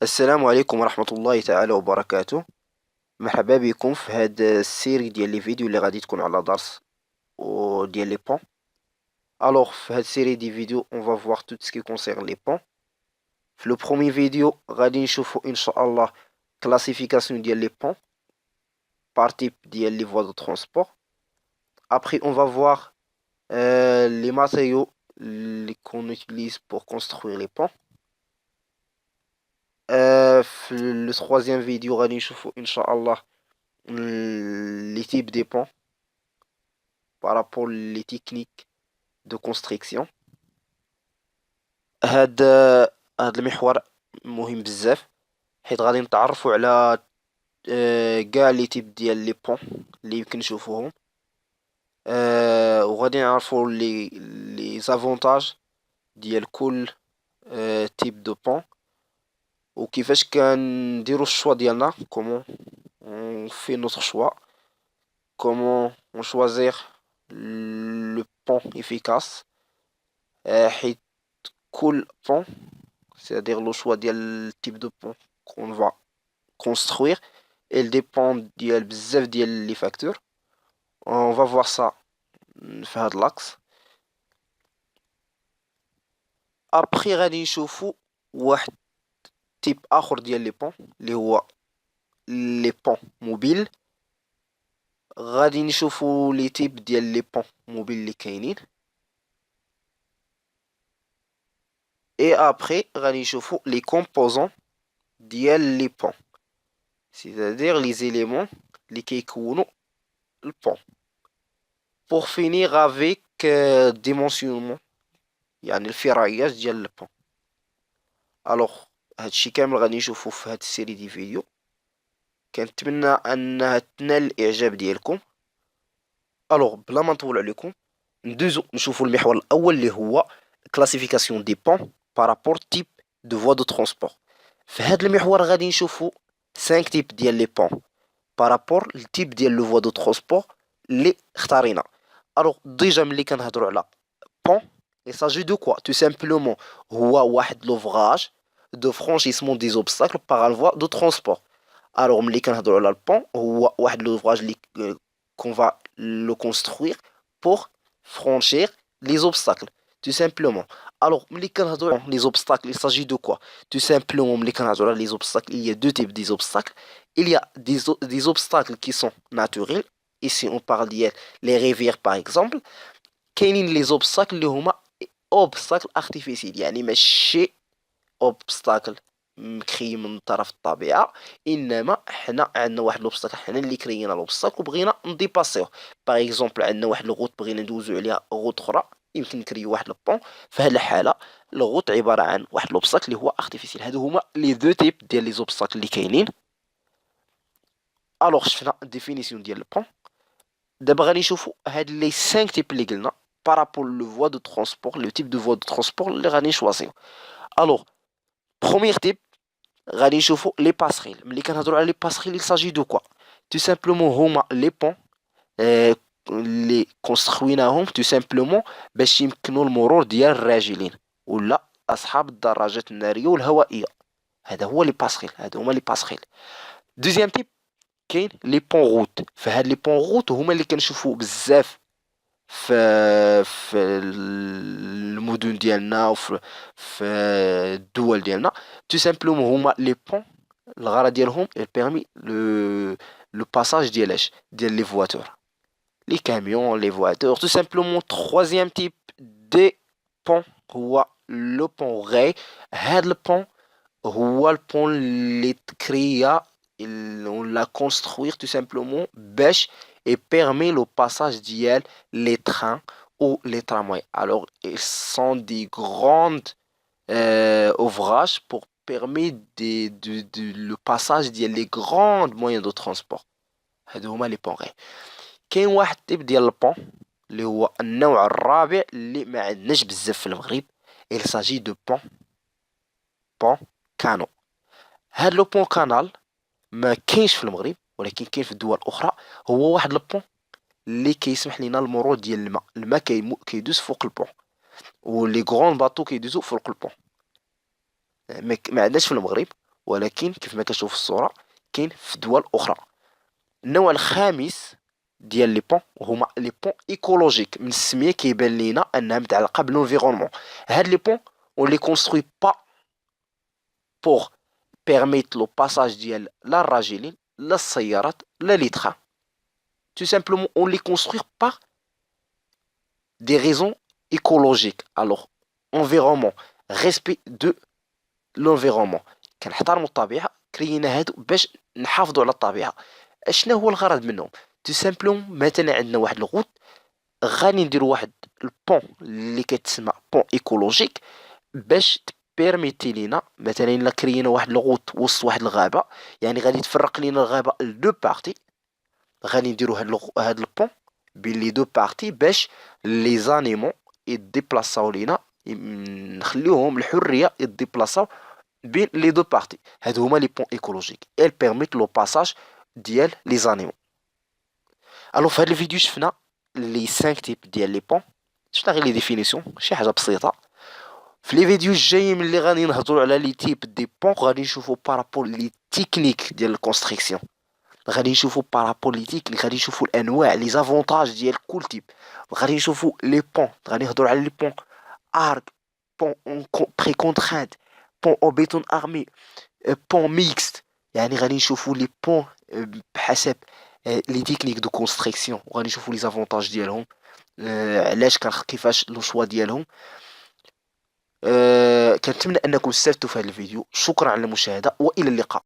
السلام عليكم ورحمة الله تعالى وبركاته. مرحبا بكم في هاد السيري ديال لي فيديو اللي غادي تكون على درس وديال لي بون. الوغ في هاد السيري دي فيديو اون فا فوار tout ce qui concerne لي بون. في لو برومي فيديو غادي نشوفو ان شاء الله كلاسيفيكاسيون ديال لي بون par type ديال لي فوا دو ترونسبور. Après on va voir les matériaux qu'on utilise pour construire les ponts. في le troisième vidéo غادي نشوفو ان شاء الله les types des ponts par rapport les techniques de construction. هاد هاد المحور مهم بزاف، حيت غادي نتعرفوا على كاع لي تيب ديال لي بون اللي يمكن نشوفوهم، وغادي نعرفوا لي زافونتاج ديال كل تيب دو بون، وكيفاش كنديروا الشوا ديالنا، كومون اون في نوتر شوا، كومون اون شوازير لو بون افيكاس، حيت كل pont, c'est-à-dire le choix du type de pont qu'on va construire, elle dépend de بزاف ديال les facteurs. On va voir ça في هاد l'axe. Après غادي نشوفو واحد type آخر ديال les ponts اللي هو les ponts mobiles. غادي نشوفو les types ديال les ponts mobiles اللي كاينين. Et après غادي نشوفو les composants ديال les ponts, c'est-à-dire les éléments اللي كيكونوا البون. pour finir avec dimensionnement يعني الفرايات ديال البون. الوغ هادشي كامل غادي نشوفو في هاد السيري دي فيديو، كنتمنى انها تنال الاعجاب ديالكم. الوغ بلا ما نطول عليكم ندوزو نشوفو المحور الاول اللي هو كلاسيفيكاسيون دي بون بارابور تيب دو فوا دو ترونسبور. في هاد المحور غادي نشوفو 5 تيب ديال لي بون بارابور التيب ديال لو فوا دو ترونسبور اللي اختارينا. الوغ ديجا ملي كنهضروا على بون il s'agit de quoi tout simplement هو واحد لوفراج دو فرانشيسمون دي زوبستاكل باغ الفوا دو ترونسبور. الوغ ملي كنهضروا على البون هو واحد لوفراج اللي كون فا لو كونستروير بور فرانشير لي زوبستاكل tout simplement. الوغ ملي كنهضروا على لي زوبستاكل il s'agit de quoi tout simplement ملي كنهضروا على لي زوبستاكل il y a deux types des obstacles. Il y a des obstacles qui sont naturels. Ici on parle ديال les rivières par exemple. كاينين لي زوبستاكل اللي هما اوبستاكل ارتيفيسيل، يعني ماشي اوبستاكل مكري من طرف الطبيعه، انما حنا عندنا واحد لوبستاكل حنا اللي كرينا لوبستاكل وبغينا نديباسيوه. باغ اكزومبل عندنا واحد الغوت بغينا ندوزو عليها غوت اخرى، يمكن نكريو واحد البون. في هذه الحاله الغوت عباره عن واحد لوبستاكل اللي هو ارتيفيسيل. هادو هما لي دو تيب ديال لي زوبستاكل اللي كاينين. الوغ شفنا ديفينيسيون ديال البون. دابا غادي نشوفو هاد لي 5 تيب اللي قلنا بارابول لو فوا دو ترونسبور، لو تيب دو فوا دو ترونسبور اللي غادي نشواسيو. الوغ بروميير تيب غادي نشوفو لي باسريل. ملي كنهضروا على لي باسريل il s'agit de quoi tout simplement هما لي بون اللي كونسترويناهم tout simplement باش يمكنوا المرور ديال الراجلين ولا اصحاب الدراجات الناريه والهوائيه. هذا هو لي باسريل، هادو هما لي باسريل. دوزيام تيب كاين لي بون روت. فهاد لي بون روت هما اللي كنشوفو بزاف في المدن ديالنا وفي الدول ديالنا. تو سامبلومون هما لي بون الغرض ديالهم بيرمي لو باساج ديالاش ديال لي فواتور، لي كاميون، لي فواتور. تو سامبلومون troisième تيب دي بون هو لو بون غاي. هاد البون هو البون اللي تكريا ولا كونستروير tout simplement باش et permet le passage ديال les trains ou les tramways. Alors ils sont des grandes ouvrages pour permettre le passage ديال les grands moyens de transport. هادو هما لي بون غاي. كاين واحد تيب ديال البون اللي هو النوع الرابع اللي ما عندناش بزاف في المغرب. il s'agit de بون كانو. هاد لو بون كانال ما كاينش في المغرب ولكن كاين في الدول الاخرى. هو واحد البون اللي كيسمح لينا المرور ديال الماء كيدوز فوق البون، ولي غرون باطو كيدوزو فوق البون. ما عندناش في المغرب، ولكن كيف ما كتشوف في الصورة كاين في دول أخرى. النوع الخامس ديال لي بون هما لي بون ايكولوجيك. من السمية كيبان لينا انها متعلقة بلونفيرونمون. هاد لي بون اون لي كونستروي با بوغ بيرميت لو باساج ديال لا الراجلين لا السيارات لا لي تخا. تو سامبلومون اون لي كونستروي با دي ريزون ايكولوجيك. الوغ انفيرونمون، ريسبي دو لونفيرونمون، كنحترموا الطبيعة، كرينا هادو باش نحافظوا على الطبيعة. اشنا هو الغرض منهم؟ تو سامبلومون مثلا عندنا واحد الغوت، غادي نديرو واحد البون اللي كتسمى بون ايكولوجيك باش تبيرميتي لينا مثلا الا كرينا واحد الغوت وسط واحد الغابة، يعني غادي تفرق لينا الغابة لدو بارتي. غادي نديرو هاد البون بين لي دو بارتي باش لي زانيمون يديبلاصاو لينا، نخليوهم الحرية يديبلاصاو بين لي دو بارتي. هادو هما لي بون ايكولوجيك ال بيرميت لو باساج ديال لي زانيمون. الو في هاد الفيديو شفنا لي 5 تيب ديال لي بون، شفنا غير لي ديفينيسيون، شي حاجه بسيطه. في لي فيديو الجايين ملي غادي نهضروا على لي تيب دي بون غادي نشوفوا بارابور لي تكنيك ديال الكونستركسيون، غادي نشوفوا بارابور لي تكنيك، غادي نشوفوا الانواع لي زافونتاج ديال كل تيب، غادي نشوفوا لي بون، غادي نهضروا على لي بون ارك، بون بري كونترانت، بون او بيتون ارمي، بون ميكست. يعني غادي نشوفوا لي بون بحسب لي تكنيك دو كونستركسيون، وغادي نشوفوا لي زافونتاج ديالهم، علاش كيفاش لو شوا ديالهم. كنتمنى انكم استفدتوا في هذا الفيديو. شكرا على المشاهدة والى اللقاء.